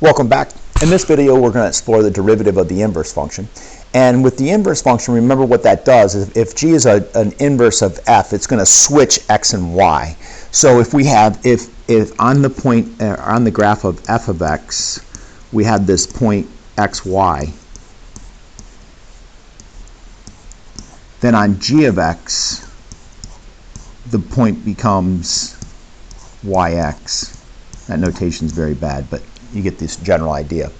Welcome back. In this video, we're going to explore the derivative of the inverse function. And with the inverse function, remember what that does is if g is an inverse of f, it's going to switch x and y. So if we have, if on the point, on the graph of f of x, we have this point xy, then on g of x, the point becomes yx. That notation is very bad, but you get this general idea.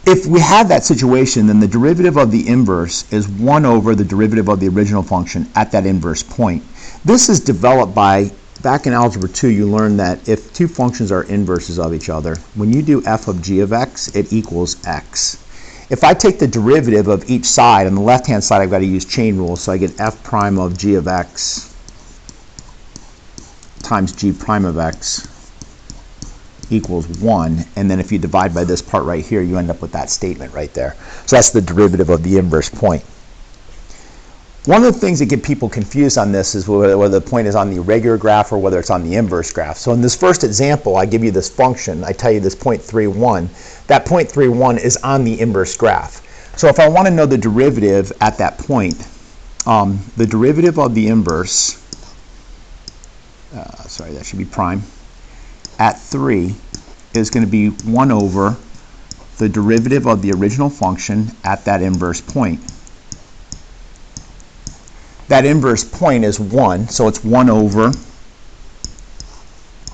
If we have that situation, then the derivative of the inverse is 1 over the derivative of the original function at that inverse point. This is developed by, back in Algebra 2, you learned that if two functions are inverses of each other, when you do f of g of x, it equals x. If I take the derivative of each side, on the left-hand side I've got to use chain rule, so I get f prime of g of x times g prime of x equals 1, and then if you divide by this part right here, you end up with that statement right there. So that's the derivative of the inverse point. One of the things that get people confused on this is whether the point is on the irregular graph or whether it's on the inverse graph. So in this first example, I give you this function, I tell you this 0.31. That 0.31 is on the inverse graph. So if I want to know the derivative at that point, the derivative of the inverse, sorry, that should be prime, at 3 is going to be 1 over the derivative of the original function at that inverse point. That inverse point is 1, so it's 1 over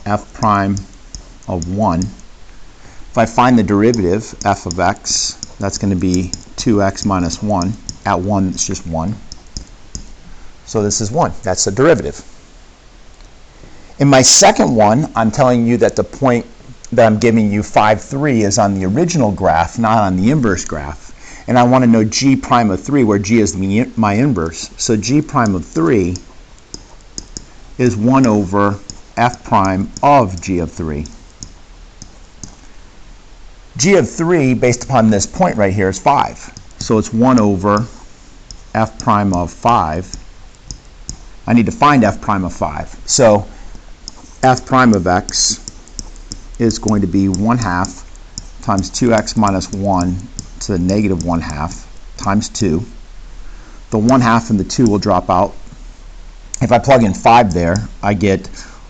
f prime of 1. If I find the derivative, f of x, that's going to be 2x minus 1. At 1, it's just 1. So this is 1. That's the derivative. In my second one, I'm telling you that the point that I'm giving you, 5, 3, is on the original graph, not on the inverse graph. And I want to know g prime of 3, where g is my inverse. So g prime of 3 is 1 over f prime of g of 3. G of 3, based upon this point right here, is 5. So it's 1 over f prime of 5. I need to find f prime of 5. So f prime of x is going to be 1/2 times 2x minus 1 to the negative 1/2 times 2. The 1/2 and the 2 will drop out. If I plug in 5 there, I get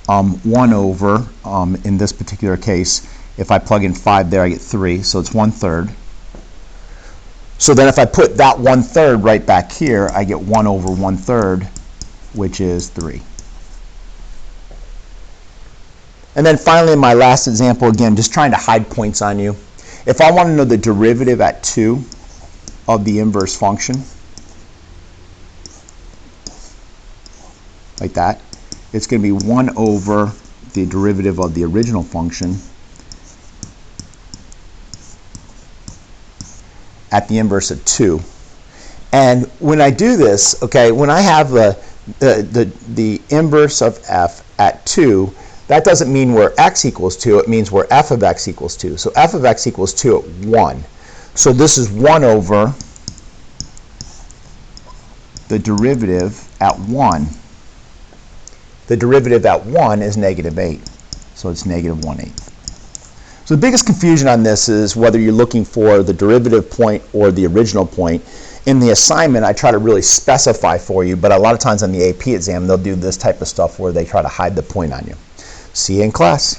1 over, in this particular case, if I plug in 5 there, I get 3, so it's 1/3. So then if I put that 1/3 right back here, I get 1 over 1/3, which is 3. And then finally, in my last example, again, just trying to hide points on you. If I want to know the derivative at 2 of the inverse function, like that, it's going to be 1 over the derivative of the original function at the inverse of 2. And when I do this, okay, when I have the inverse of f at 2, that doesn't mean where x equals 2, it means where f of x equals 2. So f of x equals 2 at 1. So this is 1 over the derivative at 1. The derivative at 1 is negative 8. So it's negative 1/8. So the biggest confusion on this is whether you're looking for the derivative point or the original point. In the assignment, I try to really specify for you, but a lot of times on the AP exam, they'll do this type of stuff where they try to hide the point on you. See you in class.